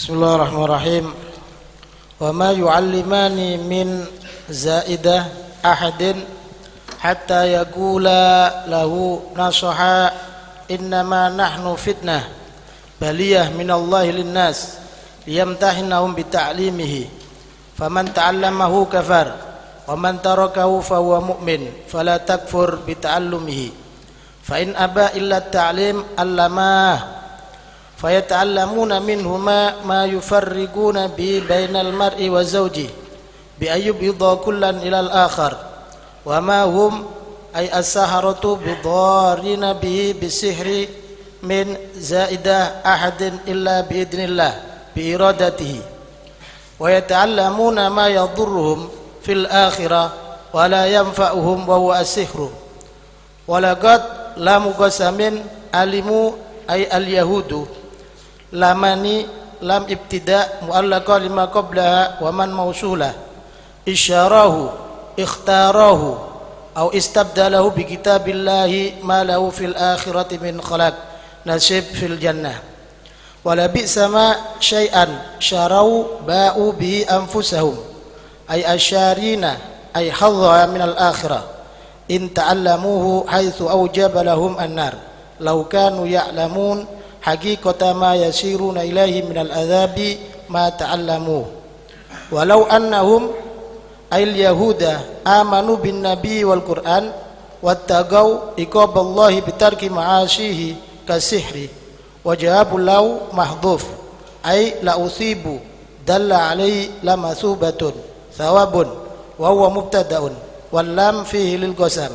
Bismillahirrahmanirrahim. Wa ma yu'allimani min zaidah ahadin hatta yaqula lahu nasaha innama nahnu fitnah baliyah minallahi linnas liyamtahinahum bita'limihi faman ta'allamahu kafar wa man tarakahu fahuwa mu'min fala takfur bita'allumihi fa in aba illa ta'lim allamah fayata'allamuna minhuma ma yufarriquna bi bainal mar'i wa zawji bi ayyubidha kullan ilal akhar wa ma hum ay as-saharatu bidarrina bihi bisihri min zaidah ahadin illa bi idnillah bi iradatihi wa yata'allamuna ma yadurruhum fil akhirah wa la yanfa'uhum wa huwa as-sihru wa laqad lam qasamin alimu ay al-yahudu lamani lam ibtida mu'allaqa lima qablaha wa man mausulah isyarahu ikhtarahu aw istabdalahu bi kitabillahi ma lahu fil akhirati min khalaq nasib fil jannah wala bi'sa ma syai'an syarau ba'u bihi anfusahum ay asyarina ay hadha min al akhirah in ta'allamuhu haitsu awjaba lahum an-nar law kanu ya'lamun haqiqata ma yasiruna ilaihi minal adzabi ma ta'allamu walau annahum ayil yahuda amanu bin nabi wal qur'an wattaqau iqaballahi bitarki ma'asihi kasihri wa jawabul law mahdhuf ay la usibu dalla alaihi lamathubatun thawabun wa huwa mubtada'un wal lam fihi lil qasam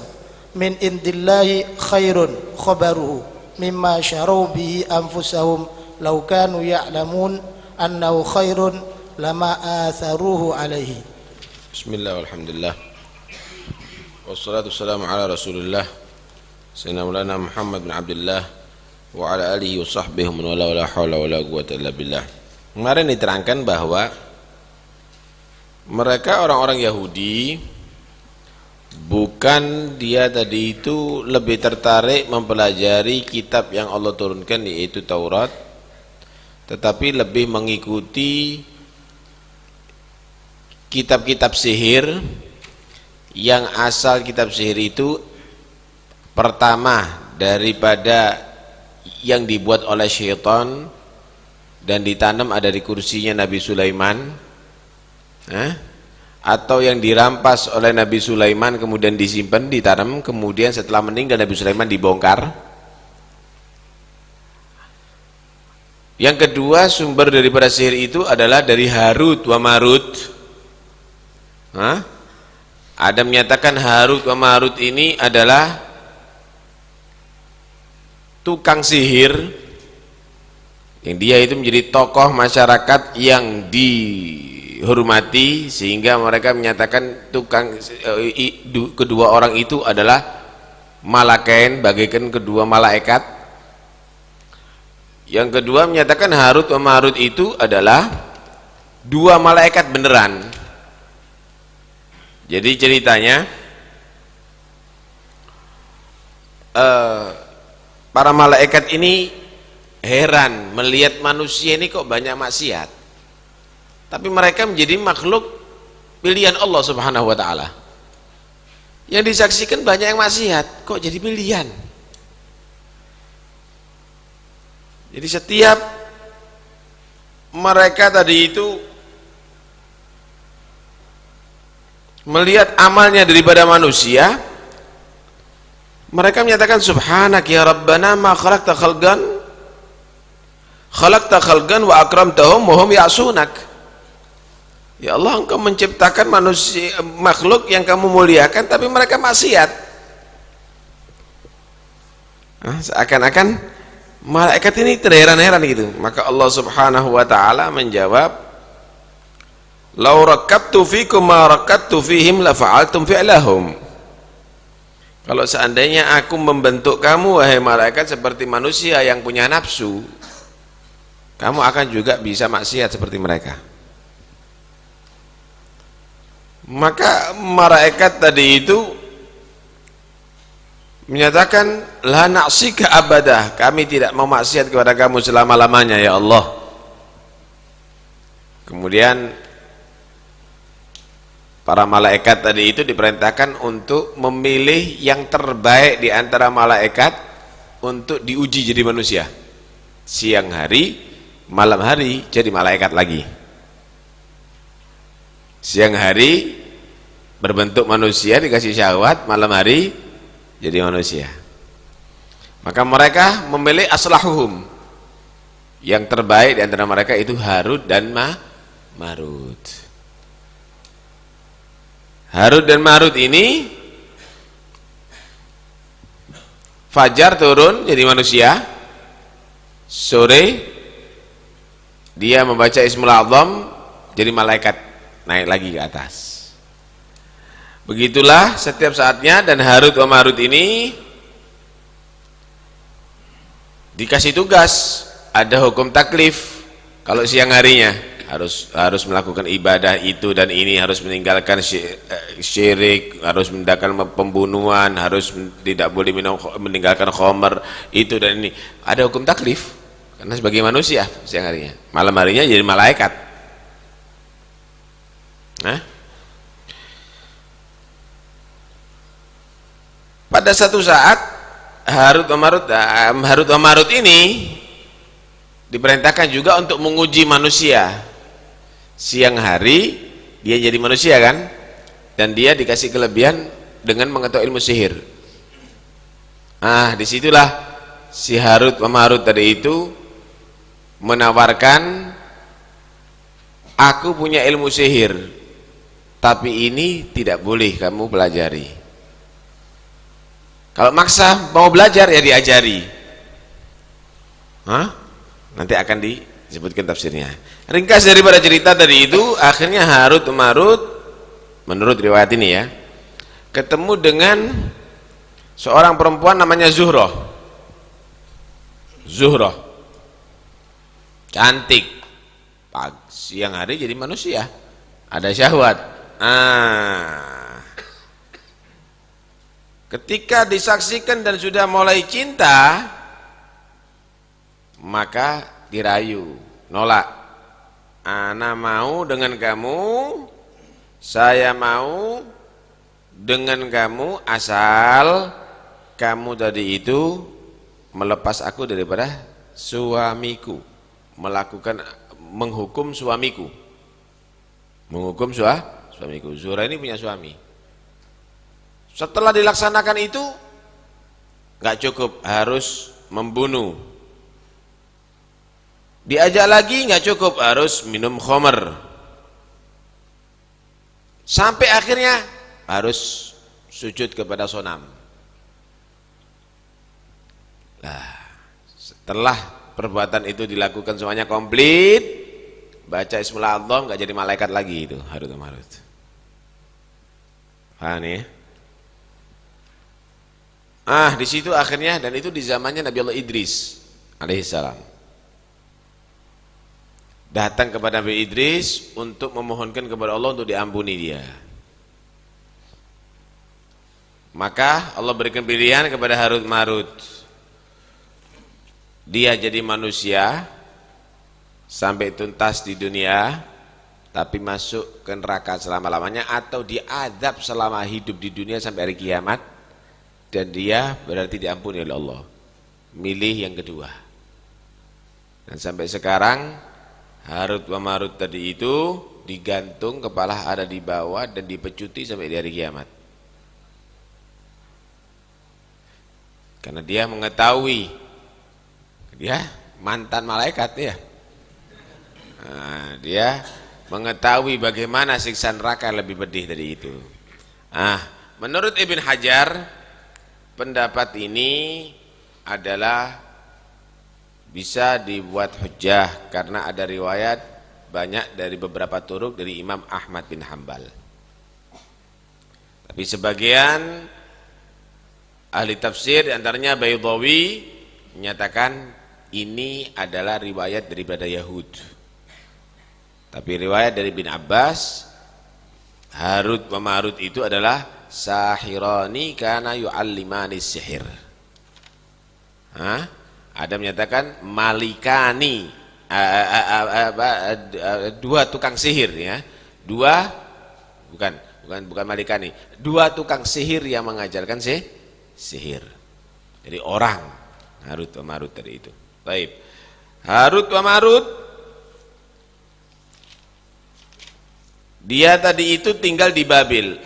min indillahi khairun khabaruhu mimma syarau bihi anfusahum law kanu ya'lamun annahu khairun lama atharuhu alaihi. Bismillah walhamdulillah wassalatu wassalamu ala rasulillah sayyidina maulana Muhammad bin Abdullah wa ala alihi wa sahbihi man wala hawla wala quwwata illa billah. Kemarin diterangkan bahwa mereka orang-orang Yahudi bukan dia tadi itu lebih tertarik mempelajari kitab yang Allah turunkan yaitu Taurat, tetapi lebih mengikuti kitab-kitab sihir yang asal kitab sihir itu pertama daripada yang dibuat oleh syaitan dan ditanam ada di kursinya Nabi Sulaiman, atau yang dirampas oleh Nabi Sulaiman kemudian disimpan, ditanam, kemudian setelah meninggal Nabi Sulaiman dibongkar. Yang kedua, sumber daripada sihir itu adalah dari Harut wa Marut. Ada menyatakan Harut wa Marut ini adalah tukang sihir yang dia itu menjadi tokoh masyarakat yang dihormati, sehingga mereka menyatakan kedua orang itu adalah malakain, bagaikan kedua malaikat. Yang kedua menyatakan Harut wa Marut itu adalah dua malaikat beneran. Jadi ceritanya para malaikat ini heran melihat manusia ini kok banyak maksiat, tapi mereka menjadi makhluk pilihan Allah Subhanahu wa ta'ala. Yang disaksikan banyak yang maksiat, kok jadi pilihan. Jadi setiap mereka tadi itu melihat amalnya daripada manusia, mereka menyatakan subhanak ya rabbana ma khalaqta khalqan wa akramtahum wa hum ya'sunak. Ya Allah, engkau menciptakan manusia, makhluk yang kamu muliakan, tapi mereka maksiat. Seakan-akan malaikat ini terheran-heran gitu. Maka Allah Subhanahu wa ta'ala menjawab, lau rakabtu fikum ma rakabtu fihim la fa'altum fi'lahum. Kalau seandainya aku membentuk kamu wahai malaikat seperti manusia yang punya nafsu, kamu akan juga bisa maksiat seperti mereka. Maka malaikat tadi itu menyatakan la na'sika abadah, kami tidak mau maksiat kepada kamu selama-lamanya ya Allah. Kemudian para malaikat tadi itu diperintahkan untuk memilih yang terbaik di antara malaikat untuk diuji jadi manusia. Siang hari, malam hari jadi malaikat lagi. Siang hari berbentuk manusia dikasih syahwat, malam hari jadi manusia. Maka mereka memilih aslahuhum. Yang terbaik di antara mereka itu Harut dan Marut. Harut dan Marut ini fajar turun jadi manusia, sore dia membaca Ismul A'zam jadi malaikat, naik lagi ke atas. Begitulah setiap saatnya. Dan Harut dan Marut ini dikasih tugas, ada hukum taklif. Kalau siang harinya harus melakukan ibadah itu dan ini, harus meninggalkan syirik, harus meninggalkan pembunuhan, harus tidak boleh meninggalkan khamr, itu dan ini. Ada hukum taklif karena sebagai manusia siang harinya. Malam harinya jadi malaikat. Pada satu saat Harut dan Marut ini diperintahkan juga untuk menguji manusia. Siang hari dia jadi manusia kan, dan dia dikasih kelebihan dengan mengetahui ilmu sihir. Disitulah si Harut dan Marut tadi itu menawarkan, aku punya ilmu sihir, tapi ini tidak boleh kamu pelajari. Kalau maksa mau belajar ya diajari. Nanti akan disebutkan tafsirnya. Ringkas daripada cerita tadi itu, akhirnya Harut dan Marut menurut riwayat ini ya, ketemu dengan seorang perempuan namanya Zuhroh. Cantik, siang hari jadi manusia, ada syahwat. Ketika disaksikan dan sudah mulai cinta, maka dirayu, nolak. Ana mau dengan kamu, saya mau dengan kamu, asal kamu tadi itu melepas aku daripada suamiku, menghukum suamiku. Zuhra ini punya suami. Setelah dilaksanakan itu nggak cukup, harus membunuh. Diajak lagi nggak cukup, harus minum khamr. Sampai akhirnya harus sujud kepada sonam. Setelah perbuatan itu dilakukan semuanya komplit, baca Ismul A'zam nggak jadi malaikat lagi itu Harut dan Marut. Paham ya? Di situ akhirnya, dan itu di zamannya Nabi Allah Idris alaihissalam. Datang kepada Nabi Idris untuk memohonkan kepada Allah untuk diampuni dia. Maka Allah berikan pilihan kepada Harut Marut. Dia jadi manusia sampai tuntas di dunia, tapi masuk ke neraka selama-lamanya, atau diazab selama hidup di dunia sampai hari kiamat, dan dia berarti diampuni oleh Allah. Milih yang kedua. Dan sampai sekarang Harut dan Marut tadi itu digantung, kepala ada di bawah dan dipecuti sampai di hari kiamat. Karena dia mengetahui, dia mantan malaikat ya. Dia mengetahui bagaimana siksa neraka lebih pedih dari itu. Menurut Ibn Hajar, pendapat ini adalah bisa dibuat hujjah karena ada riwayat banyak dari beberapa turuk dari Imam Ahmad bin Hanbal. Tapi sebagian ahli tafsir, antaranya Baydawi, menyatakan ini adalah riwayat daripada Yahud. Tapi riwayat dari bin Abbas, Harut wa Marut itu adalah sahirani kana yu'allimani sihir. Ada menyatakan malikani dua tukang sihir ya. Bukan Malikani. Dua tukang sihir yang mengajarkan sihir. Jadi orang Harut wa Marut tadi itu. Baik. Harut wa Marut dia tadi itu tinggal di Babil.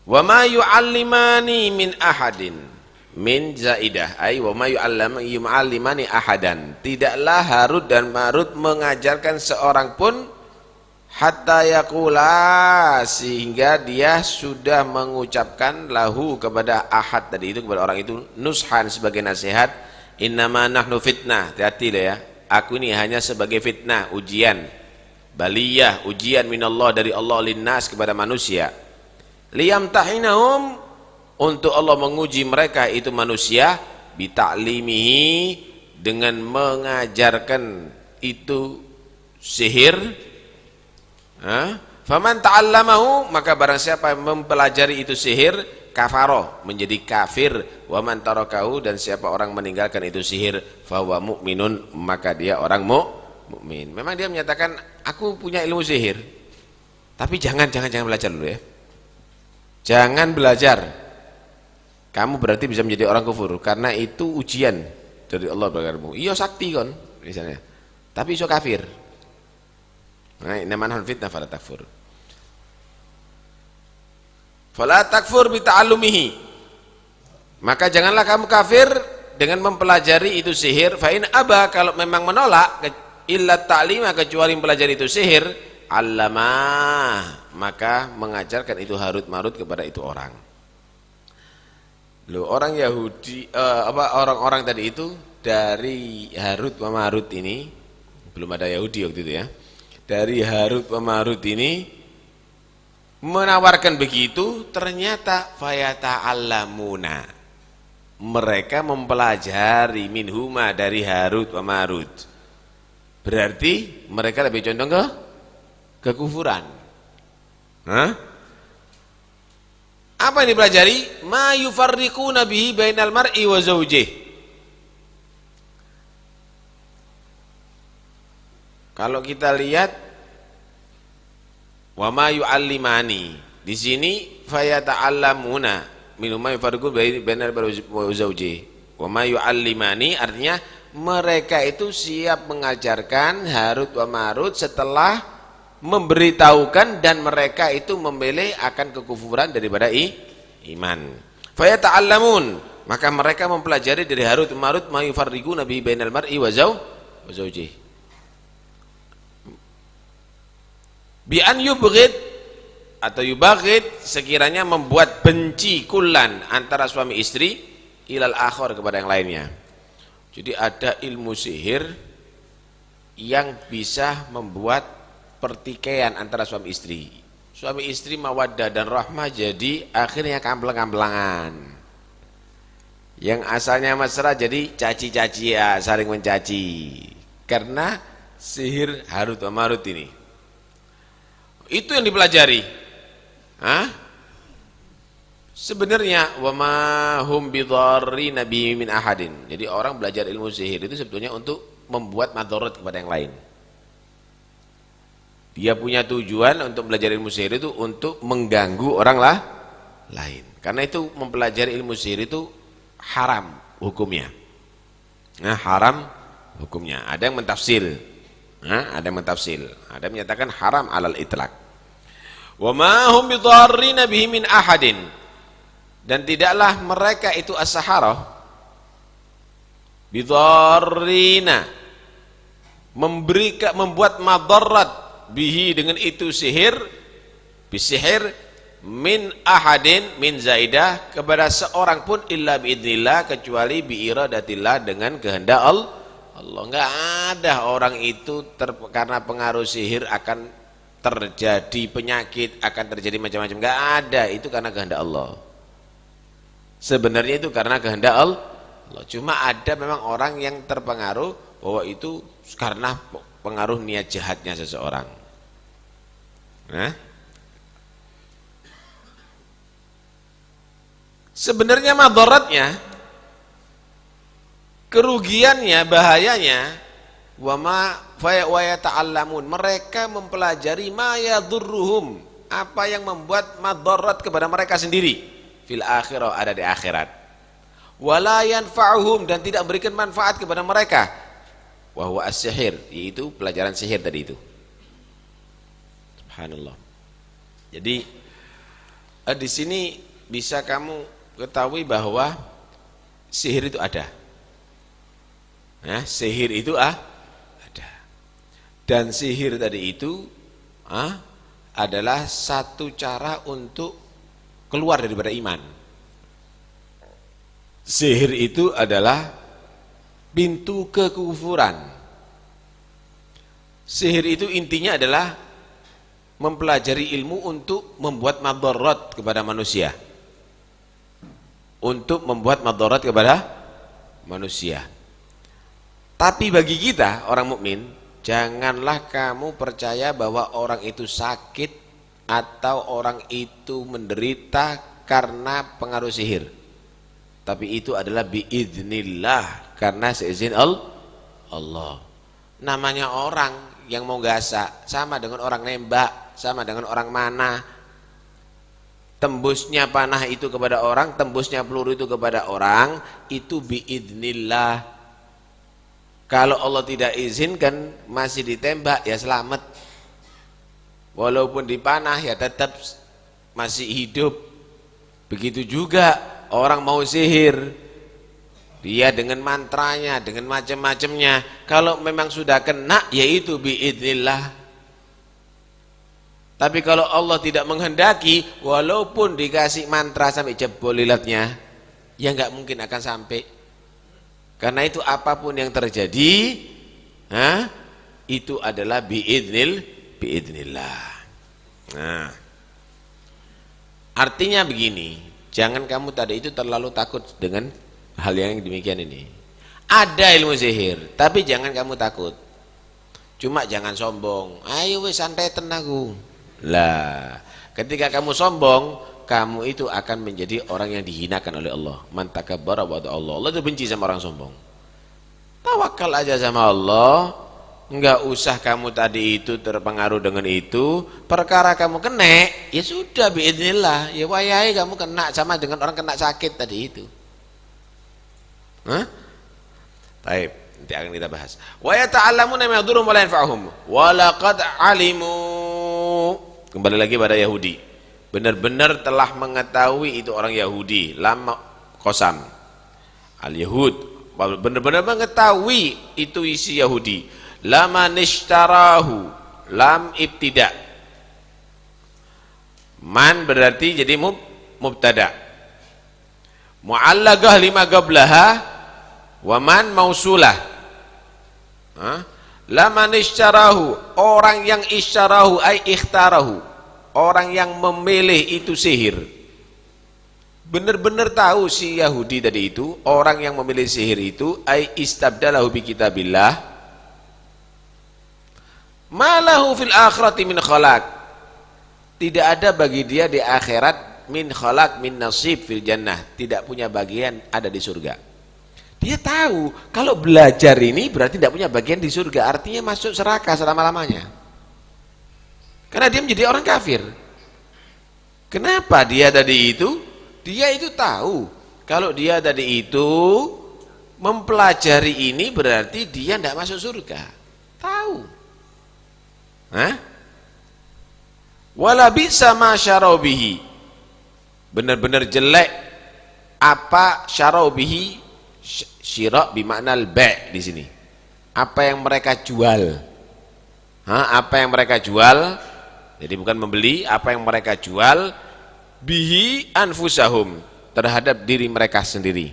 Wa ma yu'allimani min ahadin min zaidah ay wa ma yu'allimani ahadan. Tidaklah Harut dan Marut mengajarkan seorang pun hatta yaqula sehingga dia sudah mengucapkan lahu kepada ahad tadi itu, kepada orang itu, nushan sebagai nasihat, innama nahnu fitnah. Hati-hati lah ya, aku ini hanya sebagai fitnah, ujian, baliyah, ujian minallah dari Allah linnas kepada manusia, liyamtahinahum untuk Allah menguji mereka itu manusia, bita'limihi dengan mengajarkan itu sihir. Faman ta'allamahu maka barang siapa yang mempelajari itu sihir, kafaroh menjadi kafir, wa man tarakahu dan siapa orang meninggalkan itu sihir, fahuwa mu'minun maka dia orang mukmin. Memang dia menyatakan aku punya ilmu sihir, tapi jangan belajar dulu ya. Jangan belajar. Kamu berarti bisa menjadi orang kufur karena itu ujian dari Allah bagimu. Iya sakti kon misalnya. Tapi iso kafir. Nah, namanya fitnah fala takfur. Fala takfur bi ta'allumihi. Maka janganlah kamu kafir dengan mempelajari itu sihir. Fa in aba, kalau memang menolak illa ta'lima kecuali mempelajari itu sihir, allamah maka mengajarkan itu Harut Marut kepada itu orang. Loh, orang Yahudi orang-orang tadi itu dari Harut wa Marut ini, belum ada Yahudi waktu itu ya. Dari Harut wa Marut ini menawarkan begitu, ternyata fayata'allamuna mereka mempelajari minhuma dari Harut wa Marut. Berarti mereka lebih condong ke kekufuran. Apa yang dipelajari? Ma yufarriquna bihi bainal mar'i wa zawjih. Kalau kita lihat wa ma yu'allimani di sini fayata'allamuna minuma yufarriqu bainal mar'i wa zawji. Wa ma yu'allimani artinya mereka itu siap mengajarkan Harut wa Marut setelah memberitahukan dan mereka itu memilih akan kekufuran daripada iman. Fayata'allamun maka mereka mempelajari dari Harut wa Marut ma yufarriqu bihi bainal mar'i wa zawji. Bi an yubghid atau yubaghid sekiranya membuat benci kullan antara suami istri ilal akhar kepada yang lainnya. Jadi ada ilmu sihir yang bisa membuat pertikaian antara suami istri. Suami istri mawaddah dan rahmah jadi akhirnya kamplang-kamplangan. Yang asalnya mesra jadi caci-caci ya, saling mencaci. Karena sihir Harut wa Marut ini. Itu yang dipelajari. Sebenarnya wa ma hum bidarrina bihi min ahadin. Jadi orang belajar ilmu sihir itu sebetulnya untuk membuat madarat kepada yang lain. Dia punya tujuan untuk belajar ilmu sihir itu untuk mengganggu orang lain. Karena itu mempelajari ilmu sihir itu haram hukumnya. Haram hukumnya. Ada yang mentafsir. Ada yang mentafsir. Ada yang menyatakan haram alal itlaq. Wa ma hum bidarrina bihi min ahadin. Dan tidaklah mereka itu as-saharah bidarrina membuat madarat bihi dengan itu sihir, bisihir min ahadin min zaidah kepada seorang pun illa biidznillah kecuali biiradatillah dengan kehendak Allah. Enggak ada orang itu karena pengaruh sihir akan terjadi penyakit, akan terjadi macam-macam. Enggak ada, itu karena kehendak Allah. Sebenarnya itu karena kehendak Allah. Cuma ada memang orang yang terpengaruh bahwa itu karena pengaruh niat jahatnya seseorang. Sebenarnya madaratnya, kerugiannya, bahayanya wa yata'allamun, mereka mempelajari ma yadurruhum, apa yang membuat madarat kepada mereka sendiri, fil akhirah, ada di akhirat, wala yanfa'uhum, dan tidak memberikan manfaat kepada mereka, wa huwa as-sihir, yaitu pelajaran sihir tadi itu. Subhanallah. Jadi di sini bisa kamu ketahui bahwa sihir itu ada. Ya, sihir itu ada. Dan sihir tadi itu adalah satu cara untuk keluar daripada iman. Sihir itu adalah pintu kekufuran. Sihir itu intinya adalah mempelajari ilmu untuk membuat madarat kepada manusia. Untuk membuat madarat kepada manusia. Tapi bagi kita orang mukmin, janganlah kamu percaya bahwa orang itu sakit atau orang itu menderita karena pengaruh sihir. Tapi itu adalah biiznillah, karena seizin Allah. Namanya orang yang mau gasak sama dengan orang nembak, sama dengan orang mana. Tembusnya panah itu kepada orang, tembusnya peluru itu kepada orang, itu biiznillah. Kalau Allah tidak izinkan masih ditembak, ya selamat. Walaupun dipanah ya tetap masih hidup. Begitu juga orang mau sihir, dia dengan mantranya, dengan macam-macamnya, kalau memang sudah kena, yaitu biidznillah. Tapi kalau Allah tidak menghendaki, walaupun dikasih mantra sampai jebol ilatnya, ya nggak mungkin akan sampai. Karena itu apapun yang terjadi, itu adalah biidznillah. Nah, artinya begini, jangan kamu tadi itu terlalu takut dengan hal yang demikian ini. Ada ilmu sihir, tapi jangan kamu takut. Cuma jangan sombong. Ayo wis santai tenaku. Lah, ketika kamu sombong, kamu itu akan menjadi orang yang dihinakan oleh Allah. Man takabbara wa Allah. Allah itu benci sama orang sombong. Tawakal aja sama Allah. Enggak usah kamu tadi itu terpengaruh dengan itu. Perkara kamu kena, ya sudah biiznillah. Ya wayahe kamu kena sama dengan orang kena sakit tadi itu. Baik, nanti akan kita bahas. Wa yata'allamuna ma yadurruhum wa la yanfa'uhum. Wa laqad alimu. Kembali lagi pada Yahudi. Benar-benar telah mengetahui itu orang Yahudi, lam qasam al-yahud, benar-benar mengetahui itu isi Yahudi. Lama nishtarahu, lam ibtida, man berarti jadi mubtada, mu'allaqah lima qablaha, wa man mausulah. Lama nishtarahu, orang yang ishtarahu ay ikhtarahu, orang yang memilih itu sihir. Benar-benar tahu si Yahudi tadi itu, orang yang memilih sihir itu, ay istabdalahu bi kitabillah, malahu fil akhirati min khalaq, tidak ada bagi dia di akhirat min khalaq, min nasib fil jannah, tidak punya bagian ada di surga. Dia tahu kalau belajar ini berarti tidak punya bagian di surga, artinya masuk neraka selama-lamanya. Karena dia menjadi orang kafir. Kenapa dia tadi itu? Dia itu tahu kalau dia tadi itu mempelajari ini berarti dia tidak masuk surga. Tahu. Wala bisa ma syarau bihi. Benar-benar jelek apa syarau bihi, syira' bimakna al-ba' di sini. Apa yang mereka jual. Apa yang mereka jual? Jadi bukan membeli, apa yang mereka jual bihi anfusahum, terhadap diri mereka sendiri.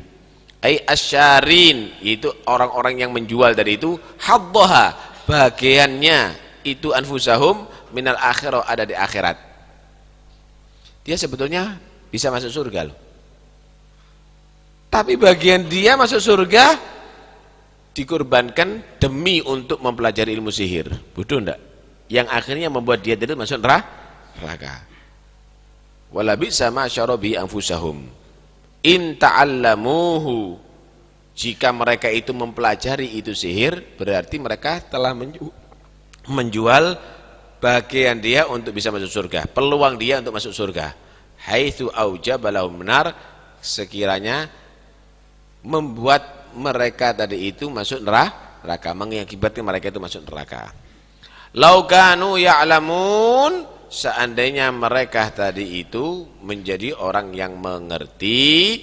Ai asyarin, yaitu orang-orang yang menjual dari itu, haddaha, bagiannya itu anfusahum minal akhirah, ada di akhirat. Dia sebetulnya bisa masuk surga loh. Tapi bagian dia masuk surga dikorbankan demi untuk mempelajari ilmu sihir. Bodoh enggak? Yang akhirnya membuat dia tidak masuk neraka. Wala bisa ma syarabi anfusahum in ta'allamuhu, Jika mereka itu mempelajari itu sihir, berarti mereka telah menjual bagian dia untuk bisa masuk surga, peluang dia untuk masuk surga. Haitsu aujaba lahum nar, sekiranya membuat mereka tadi itu masuk neraka, mengakibatkan mereka itu masuk neraka. Lau kanu ya'lamun, seandainya mereka tadi itu menjadi orang yang mengerti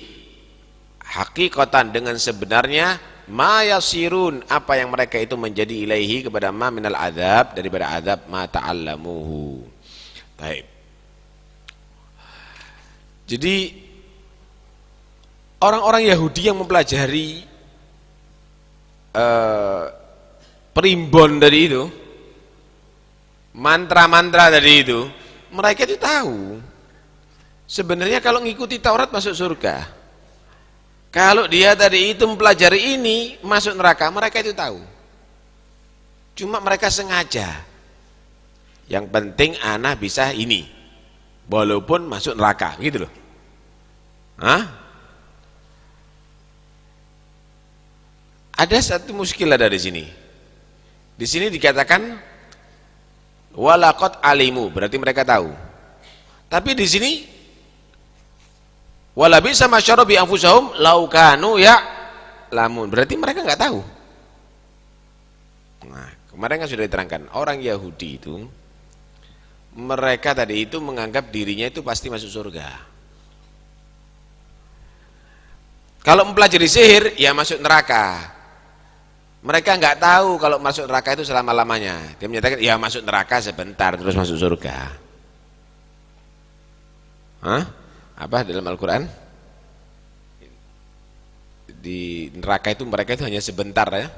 hakikatan dengan sebenarnya, ma yasirun, apa yang mereka itu menjadi ilaihi kepada ma minal adab, daripada adab ma ta'allamuhu. Baik. Jadi orang-orang Yahudi yang mempelajari primbon tadi itu, mantra-mantra tadi itu, mereka itu tahu sebenarnya kalau ngikuti Taurat masuk surga. Kalau dia tadi itu mempelajari ini masuk neraka, mereka itu tahu. Cuma mereka sengaja. Yang penting anak bisa ini, walaupun masuk neraka, gitu loh. Hah? Ada satu muskilah dari sini. Di sini dikatakan walaqad alimu, berarti mereka tahu. Tapi di sini wala bisa masyara bi anfusahum law kanu ya'lamun, berarti mereka enggak tahu. Nah, kemarin kan sudah diterangkan, orang Yahudi itu mereka tadi itu menganggap dirinya itu pasti masuk surga. Kalau mempelajari sihir ya masuk neraka. Mereka enggak tahu kalau masuk neraka itu selama-lamanya. Dia menyatakan ya masuk neraka sebentar terus masuk surga. Hah? Apa dalam Al-Quran? Di neraka itu mereka itu hanya sebentar ya.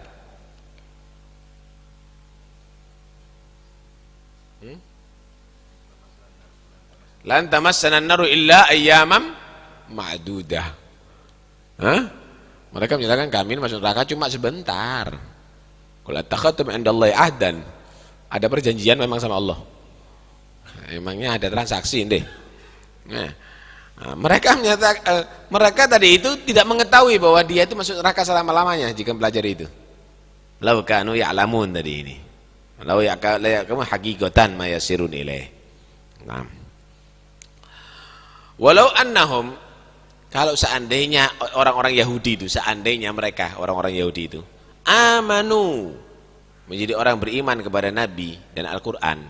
Lan tamassana an-naru illa ayyamam ma'dudah. Hah? Mereka menyatakan kami masuk neraka cuma sebentar. Qul attakhadtum 'indallahi ahdan. Ada perjanjian memang sama Allah. Emangnya ada transaksi deh. Nah, mereka menyatakan mereka tadi itu tidak mengetahui bahwa dia itu masuk neraka selama-lamanya jika mempelajari itu. Law kanu ya'lamun tadi ini. Law ya'lamu haqiqatan ma yasirun ilaih. Nah. Walau annahum, kalau seandainya orang-orang Yahudi itu, seandainya mereka orang-orang Yahudi itu amanu, menjadi orang beriman kepada Nabi dan Al-Quran,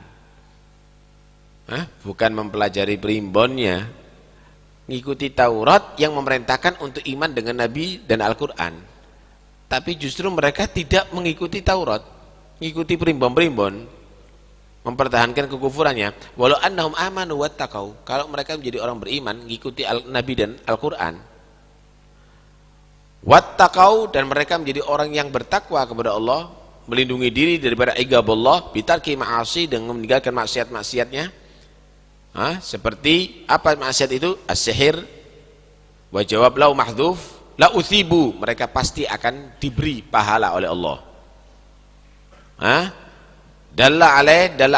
bukan mempelajari primbonnya, ngikuti Taurat yang memerintahkan untuk iman dengan Nabi dan Al-Quran, tapi justru mereka tidak mengikuti Taurat, ngikuti primbon-primbon, mempertahankan kekufurannya. Walau annahum amanu wattaqau, kalau mereka menjadi orang beriman ngikuti Nabi dan Al-Quran, wattaqau, dan mereka menjadi orang yang bertakwa kepada Allah, melindungi diri daripada igabullah, bitarki ma'asi, dengan meninggalkan maksiat-maksiatnya. Seperti apa maksiat itu? As-sihir, wa jawab lau mahdhuf, la uthibu, mereka pasti akan diberi pahala oleh Allah. Dalla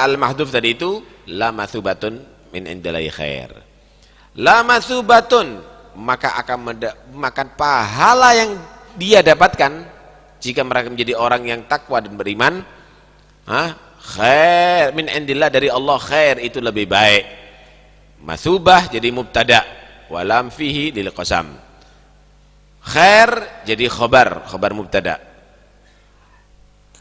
al-mahdhuf tadi itu la mathubatun min indillahi khair. La mathubatun, maka akan makan pahala yang dia dapatkan jika mereka menjadi orang yang takwa dan beriman. Khair min indillah, dari Allah, khair itu lebih baik. Mathubah jadi mubtada, walam fihi lil qasam. Khair jadi khobar mubtada.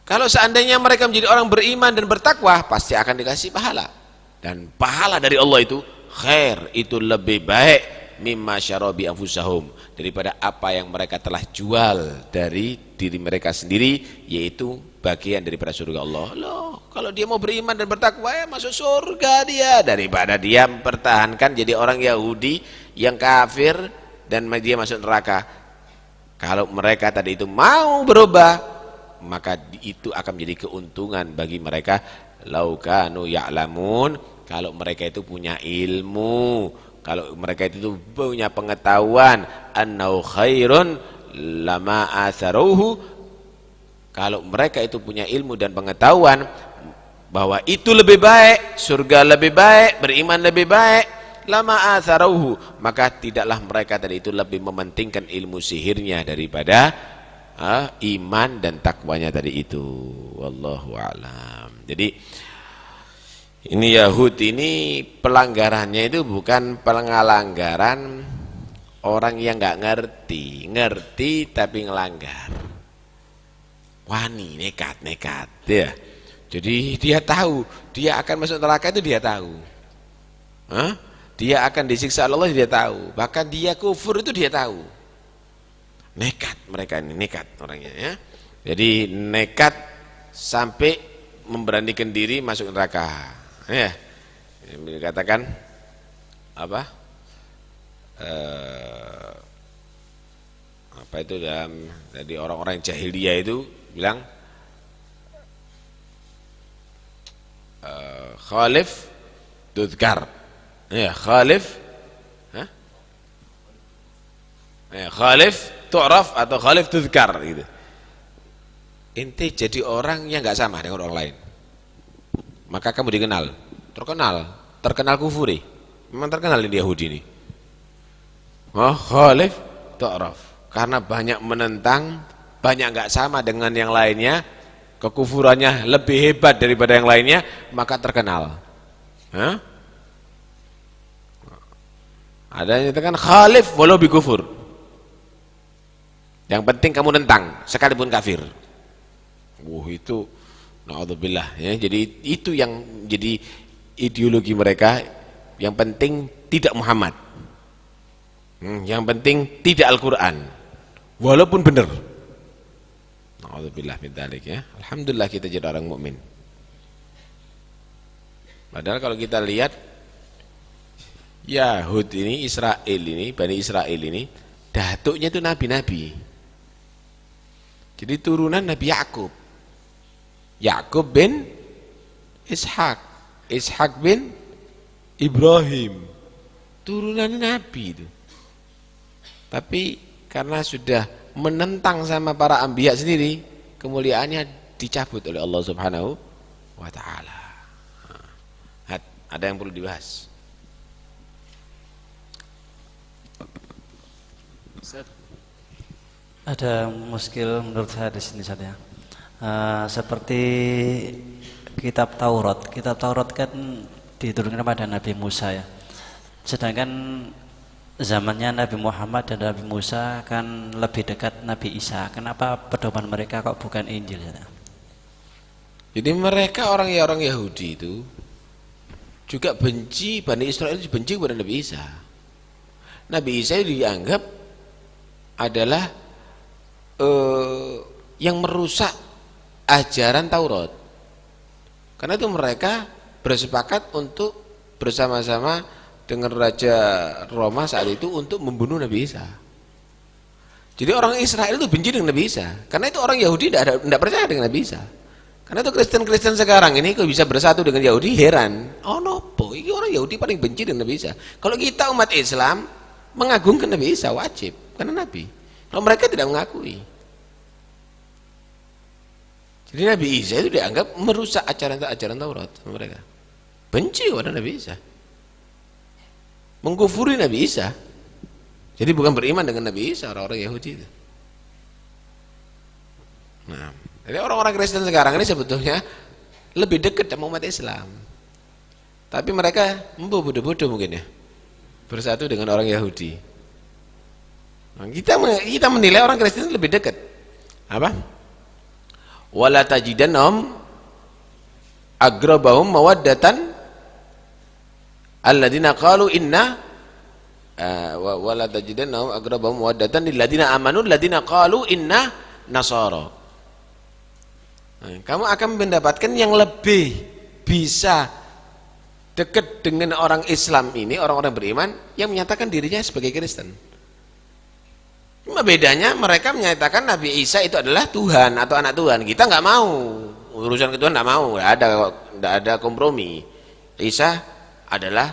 Kalau seandainya mereka menjadi orang beriman dan bertakwa, pasti akan dikasih pahala. Dan pahala dari Allah itu khair, itu lebih baik mimma syarabi anfusahum, daripada apa yang mereka telah jual dari diri mereka sendiri, yaitu bagian daripada surga Allah. Loh, kalau dia mau beriman dan bertakwa ya masuk surga dia, daripada dia mempertahankan jadi orang Yahudi yang kafir dan dia masuk neraka. Kalau mereka tadi itu mau berubah, maka itu akan menjadi keuntungan bagi mereka. Lau kanu ya'lamun, kalau mereka itu punya ilmu, kalau mereka itu punya pengetahuan, annau khairun lama atharuhu, kalau mereka itu punya ilmu dan pengetahuan bahwa itu lebih baik, surga lebih baik, beriman lebih baik, lama atharuhu, maka tidaklah mereka tadi itu lebih mementingkan ilmu sihirnya daripada iman dan takwanya tadi itu. Wallahu a'lam. Jadi ini Yahud ini pelanggarannya itu bukan pelanggaran orang yang nggak ngerti tapi ngelanggar. Wani, nekat ya. Jadi dia tahu dia akan masuk neraka, itu dia tahu. Dia akan disiksa Allah, dia tahu. Bahkan dia kufur itu dia tahu. Nekat mereka ini, nekat orangnya ya. Jadi nekat sampai memberanikan diri masuk neraka. Ya. Dikatakan apa? Apa itu dalam tadi orang-orang jahiliyah itu bilang khalif tudkar. Ya, khalif khalif tu'raf atau khalif tudkar gitu. Ente jadi orang yang enggak sama dengan orang lain, maka kamu dikenal, terkenal kufuri. Memang terkenal di Yahudi ini. Khalif tu'raf, karena banyak menentang, banyak enggak sama dengan yang lainnya, kekufurannya lebih hebat daripada yang lainnya, maka terkenal. Ada yang dikatakan khalif walau bi kufur. Yang penting kamu nentang sekalipun kafir. Itu naudzubillah ya. Jadi itu yang jadi ideologi mereka. Yang penting tidak Muhammad. Yang penting tidak Al-Qur'an. Walaupun benar. Naudzubillah min dzalik ya. Alhamdulillah kita jadi orang mukmin. Padahal kalau kita lihat Yahud ini, Israel ini, Bani Israel ini, datuknya itu nabi-nabi. Jadi turunan Nabi Yakub. Yakub bin Ishak, Ishak bin Ibrahim. Turunan nabi itu. Tapi karena sudah menentang sama para anbiya sendiri, kemuliaannya dicabut oleh Allah Subhanahu wa taala. Ada yang perlu dibahas? Ada muskil menurut saya di sini saja. Seperti kitab Taurat kan diturunkan pada Nabi Musa ya. Sedangkan zamannya Nabi Muhammad dan Nabi Musa kan lebih dekat Nabi Isa. Kenapa pedoman mereka kok bukan Injil ya? Jadi mereka orang Yahudi itu juga benci, Bani Israel benci kepada Nabi Isa. Nabi Isa dianggap adalah yang merusak ajaran Taurat. Karena itu mereka bersepakat untuk bersama-sama dengan Raja Roma saat itu untuk membunuh Nabi Isa. Jadi orang Israel itu benci dengan Nabi Isa. Karena itu orang Yahudi tidak percaya dengan Nabi Isa. Karena itu Kristen sekarang ini kok bisa bersatu dengan Yahudi, heran. Nopo, ini orang Yahudi paling benci dengan Nabi Isa. Kalau kita umat Islam mengagungkan Nabi Isa wajib, karena Nabi. Kalau mereka tidak mengakui. Jadi Nabi Isa itu dianggap merusak ajaran Taurat mereka. Benci kepada Nabi Isa. Mengkufuri Nabi Isa. Jadi bukan beriman dengan Nabi Isa orang-orang Yahudi itu. Nah, jadi orang-orang Kristen sekarang ini sebetulnya lebih dekat sama umat Islam. Tapi mereka bodoh-bodoh mungkin ya. Bersatu dengan orang Yahudi. Nah, kita menilai orang Kristen lebih dekat. Apa? Wala tajidannahum agrabahum mawaddatan alladziina qalu inna wala tajidannahum agrabahum mawaddatan lilladziina amanu alladziina qalu inna nasara. Kamu akan mendapatkan yang lebih bisa dekat dengan orang Islam ini, orang-orang beriman yang menyatakan dirinya sebagai Kristen. Cuma bedanya mereka menyatakan Nabi Isa itu adalah Tuhan atau anak Tuhan. Kita nggak mau, urusan ke Tuhan nggak mau, nggak ada kompromi. Isa adalah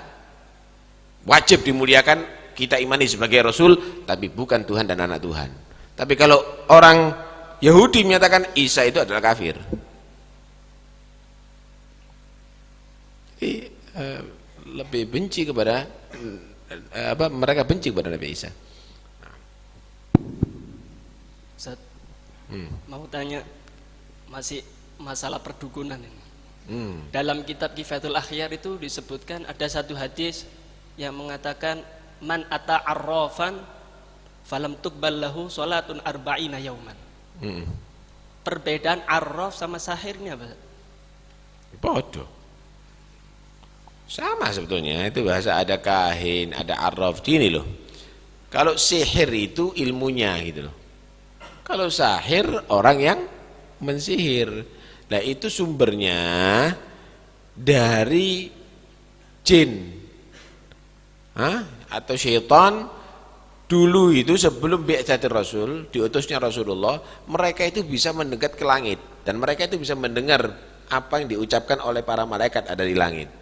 wajib dimuliakan, kita imani sebagai Rasul, tapi bukan Tuhan dan anak Tuhan. Tapi kalau orang Yahudi menyatakan Isa itu adalah kafir. Jadi, lebih benci kepada mereka benci kepada Nabi Isa. Mau tanya masih masalah perdukunan ini. Hmm. Dalam kitab Kifatul Akhyar itu disebutkan ada satu hadis yang mengatakan man ata arrafan falam tuqbal lahu salatun arba'ina yauman. Hmm. Perbedaan arraf sama sahir ini apa? Bodoh. Sama sebetulnya, itu bahasa ada kahin, ada arraf. Gini loh. Kalau sihir itu ilmunya gitu loh. Kalau sahir orang yang mensihir. Nah itu sumbernya dari jin. Atau syaitan. Dulu itu sebelum bi'tsatir Rasul, diutusnya Rasulullah, mereka itu bisa mendekat ke langit dan mereka itu bisa mendengar apa yang diucapkan oleh para malaikat ada di langit.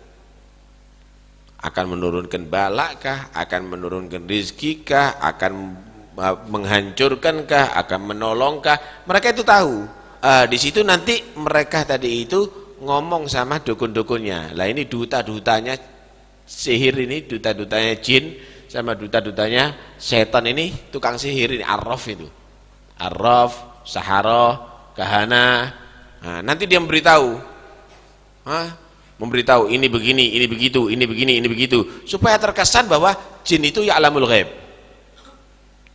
Akan menurunkan balakkah, akan menurunkan rizkikah, akan menghancurkankah, akan menolongkah, mereka itu tahu. Di situ nanti mereka tadi itu ngomong sama dukun-dukunnya. Lah ini duta-dutanya sihir ini, duta-dutanya jin sama duta-dutanya setan ini, tukang sihir ini, arraf itu. Arraf, saharoh, kahana. Nah, nanti dia memberitahu. Memberitahu ini begini, ini begitu, ini begini, ini begitu, supaya terkesan bahwa jin itu ya'lamul ghaib.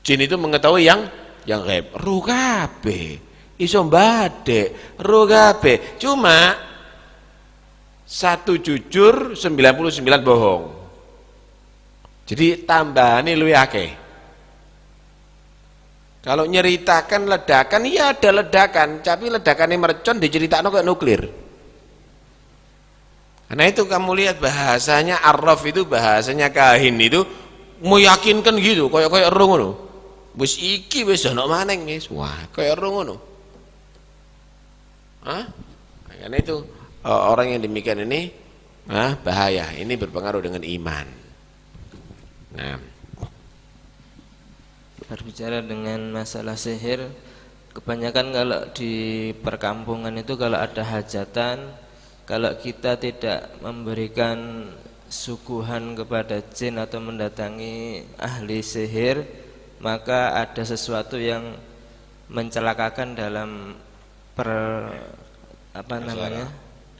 Jin itu mengetahui yang ghaib. Ru kabeh iso mbadek, ru kabeh. Cuma satu jujur, 99 bohong. Jadi tambahane luwih akeh. Kalau nyeritakan ledakan, iya ada ledakan, tapi ledakannya mercon diceritakno kayak nuklir. Karena itu kamu lihat bahasanya arraf itu, bahasanya kahin itu meyakinkan gitu, kayak ero ngono. Wis iki wis ana maneng wis. Wah, kayak ero ngono. Karena itu orang yang demikian ini bahaya. Ini berpengaruh dengan iman. Nah, berbicara dengan masalah sihir, kebanyakan kalau di perkampungan itu kalau ada hajatan, kalau kita tidak memberikan suguhan kepada jin atau mendatangi ahli sihir, maka ada sesuatu yang mencelakakan dalam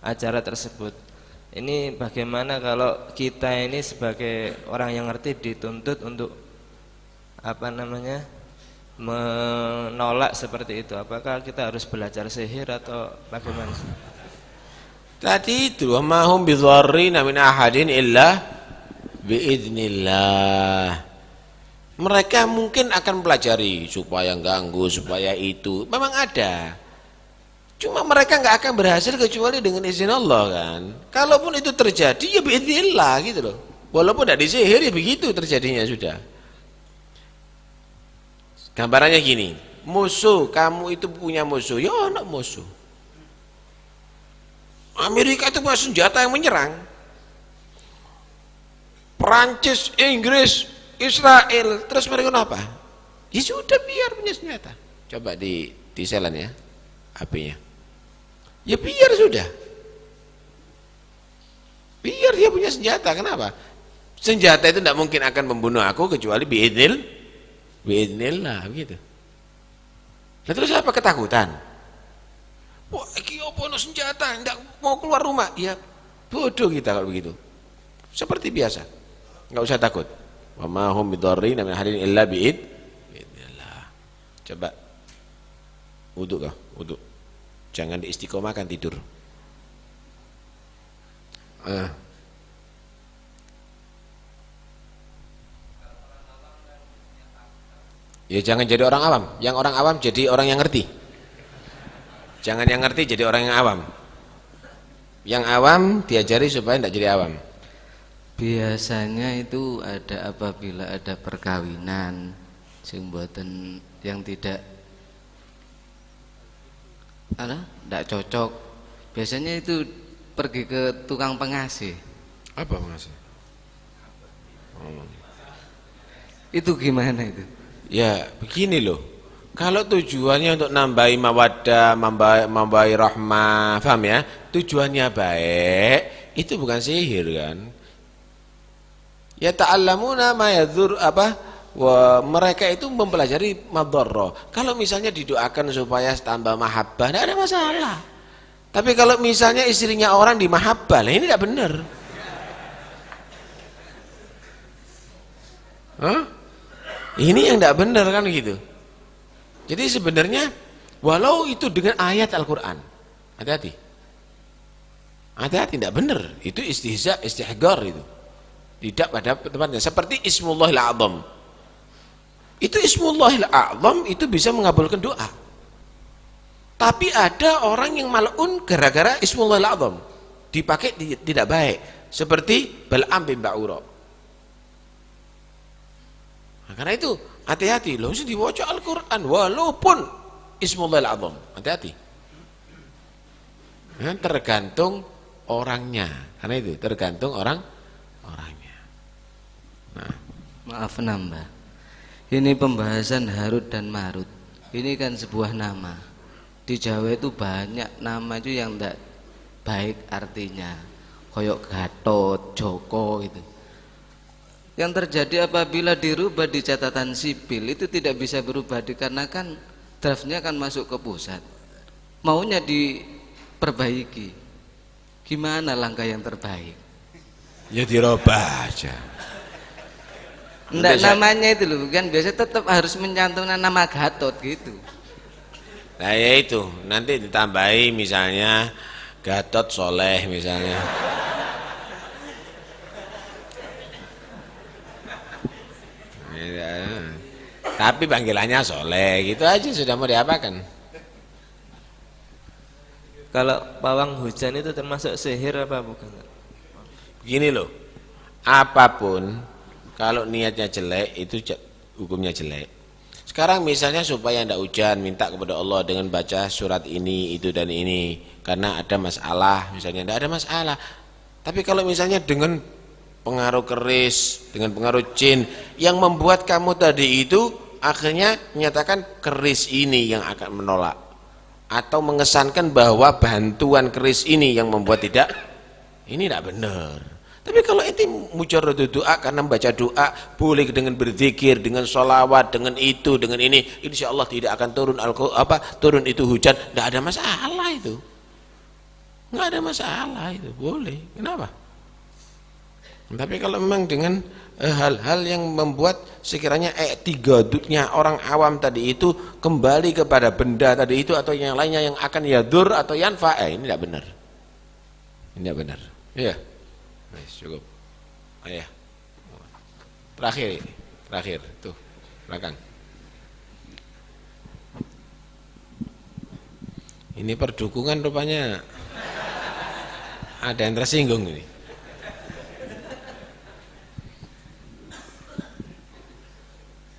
acara tersebut. Ini bagaimana kalau kita ini sebagai orang yang ngerti dituntut untuk menolak seperti itu? Apakah kita harus belajar sihir atau bagaimana? Tadi itu mahum bidzarrina min ahadin illa biiznillah. Mereka mungkin akan pelajari supaya ganggu, supaya itu memang ada. Cuma mereka nggak akan berhasil kecuali dengan izin Allah kan. Kalaupun itu terjadi ya biiznillah gitu loh. Walaupun tidak disihir ya begitu terjadinya sudah. Gambarannya gini, musuh, kamu itu punya musuh, ya anak musuh. Amerika itu punya senjata yang menyerang. Perancis, Inggris, Israel, terus mereka apa? Ya sudah biar punya senjata. Coba diselan ya HP-nya. Ya biar sudah. Biar dia punya senjata, kenapa? Senjata itu tidak mungkin akan membunuh aku kecuali biidznillah begitu. Nah, terus apa ketakutan? Wah, iki opo ono senjata, tidak mau keluar rumah. Ya bodoh kita kalau begitu. Seperti biasa. Enggak usah takut. Wa ma hum bidarrin min hadin illa biidznillah. Coba wudu kah? Wudu. Jangan diistiqomahkan tidur. Ya jangan jadi orang awam. Yang orang awam jadi orang yang ngerti. Jangan yang ngerti jadi orang yang awam. Yang awam diajari supaya tidak jadi awam. Biasanya itu ada apabila ada perkawinan sing mboten yang tidak tidak cocok, biasanya itu pergi ke tukang pengasih. Apa pengasih? Itu gimana itu? Ya begini loh, kalau tujuannya untuk nambahi mawaddah, nambahi rahmah, paham ya? Tujuannya baik, itu bukan sihir kan? Ya ta'allamuna ma yadhur wah, mereka itu mempelajari madharrah. Kalau misalnya didoakan supaya tambah mahabbah, tidak ada masalah. Tapi kalau misalnya istrinya orang di mahabbah, ini tidak benar. Hah? Ini yang tidak benar kan gitu. Jadi sebenarnya walau itu dengan ayat Al-Quran, hati-hati. Hati-hati, tidak benar. Itu istihza, istihgar itu. Tidak pada tempatnya. Seperti Ismullahil A'zam. Itu Ismullahil A'zam itu bisa mengabulkan doa. Tapi ada orang yang mal'un gara-gara Ismullahil A'zam. Dipakai tidak baik. Seperti Bal'am bin Ba'ura. Nah, karena itu hati-hati, loh sih dibaca Al-Quran walaupun Ismullahil A'zam, hati-hati. Nah, tergantung orangnya, karena itu tergantung orangnya. Nah. Maaf nambah. Ini pembahasan Harut dan Marut. Ini kan sebuah nama. Di Jawa itu banyak nama itu yang tidak baik artinya. Koyok Gatot, Joko gitu. Yang terjadi apabila dirubah di catatan sipil itu tidak bisa berubah dikarenakan draftnya kan masuk ke pusat. Maunya diperbaiki. Gimana langkah yang terbaik? Ya dirubah aja. Enggak, namanya itu loh kan biasa tetap harus mencantumkan nama Gatot gitu. Nah ya itu nanti ditambahi misalnya Gatot Soleh misalnya. Ya, tapi panggilannya Soleh gitu aja sudah mau diapakan. Kalau pawang hujan itu termasuk sihir apa bukan? Begini loh, apapun kalau niatnya jelek itu hukumnya jelek. Sekarang misalnya supaya tidak hujan minta kepada Allah dengan baca surat ini itu dan ini karena ada masalah misalnya, tidak ada masalah. Tapi kalau misalnya dengan pengaruh keris, dengan pengaruh jin yang membuat kamu tadi itu akhirnya menyatakan keris ini yang akan menolak atau mengesankan bahwa bantuan keris ini yang membuat tidak, ini tidak benar. Tapi kalau itu mujarrad doa karena membaca doa boleh dengan berzikir, dengan sholawat, dengan itu, dengan ini, insya Allah tidak akan turun itu hujan, tidak ada masalah itu, nggak ada masalah itu, boleh. Kenapa? Tapi kalau memang dengan hal-hal yang membuat sekiranya tigadutnya orang awam tadi itu kembali kepada benda tadi itu atau yang lainnya yang akan yadur atau yanfa, ini tidak benar. Ini tidak benar. Iya. Cukup. Ya. Terakhir tuh belakang. Ini perdukungan rupanya ada yang tersinggung ini.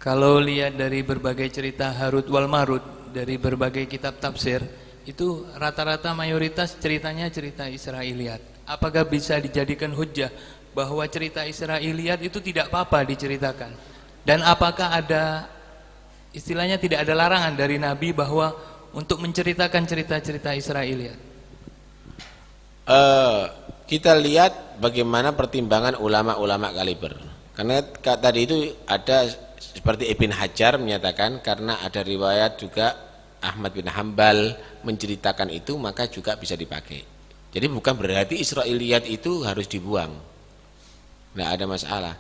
Kalau lihat dari berbagai cerita Harut wal Marut dari berbagai kitab tafsir itu rata-rata mayoritas ceritanya cerita Israiliyat. Apakah bisa dijadikan hujjah bahwa cerita Israiliyat itu tidak apa-apa diceritakan? Dan apakah ada istilahnya tidak ada larangan dari Nabi bahwa untuk menceritakan cerita-cerita Israiliyat? Kita lihat bagaimana pertimbangan ulama-ulama kaliber. Karena tadi itu ada seperti Ibn Hajar menyatakan karena ada riwayat juga Ahmad bin Hambal menceritakan itu maka juga bisa dipakai. Jadi bukan berarti Israiliyat itu harus dibuang. Tidak ada masalah.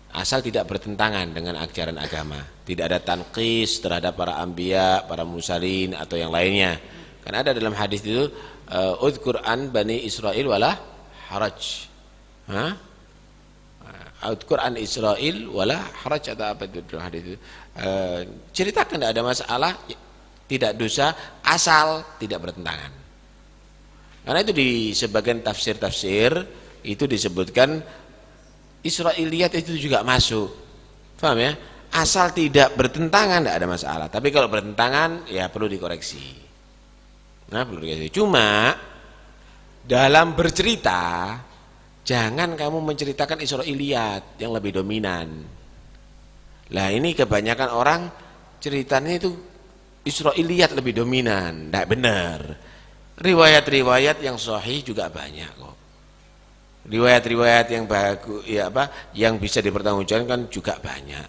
Asal tidak bertentangan dengan ajaran agama. Tidak ada tanqis terhadap para anbiya, para mursalin atau yang lainnya. Karena ada dalam hadis itu Udhkur an Bani Israil wala haraj. Udhkur an Israil wala haraj atau apa itu dalam hadis itu. Ceritakan tidak ada masalah, tidak dosa asal tidak bertentangan. Karena itu di sebagian tafsir-tafsir itu disebutkan Israiliyat itu juga masuk. Paham ya? Asal tidak bertentangan tidak ada masalah. Tapi kalau bertentangan ya perlu dikoreksi. Nah, perlu dikoreksi. Cuma dalam bercerita jangan kamu menceritakan Israiliyat yang lebih dominan. Lah ini kebanyakan orang ceritanya itu Israiliyat lebih dominan. Tidak benar. Riwayat-riwayat yang sahih juga banyak kok. Riwayat-riwayat yang bagus ya yang bisa dipertanggungjawabkan juga banyak.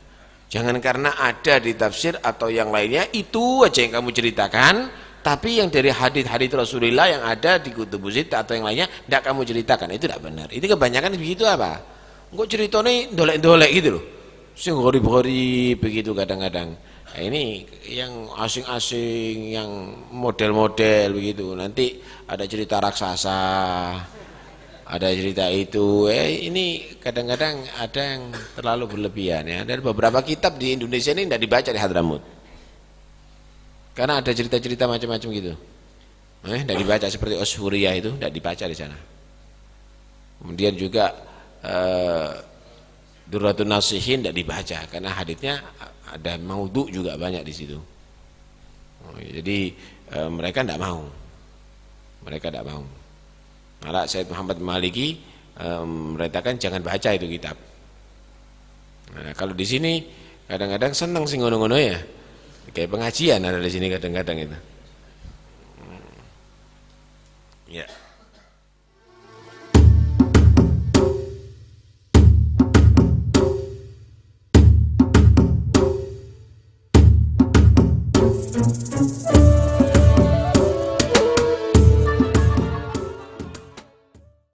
Jangan karena ada di tafsir atau yang lainnya itu aja yang kamu ceritakan, tapi yang dari hadis-hadis Rasulullah yang ada di kutubus sittah atau yang lainnya tidak kamu ceritakan, itu tidak benar. Itu kebanyakan begitu apa? Kok ceritanya dolek-dolek gitu loh, sing gori-gori begitu kadang-kadang. Nah, ini yang asing-asing, yang model-model begitu. Nanti ada cerita raksasa, ada cerita itu. Ini kadang-kadang ada yang terlalu berlebihan ya. Dan beberapa kitab di Indonesia ini tidak dibaca di Hadramut, karena ada cerita-cerita macam-macam gitu. Tidak dibaca, seperti Osfuriyah itu tidak dibaca di sana. Kemudian juga Durratun Nasihin tidak dibaca karena haditsnya ada maudhu juga banyak di situ. Jadi mereka tidak mau. Mereka tidak mau. Malah Said Muhammad Maliki meratakan jangan baca itu kitab. Nah, kalau di sini kadang-kadang senang sih ngono-ngono ya. Kayak pengajian ada di sini kadang-kadang itu. Ya.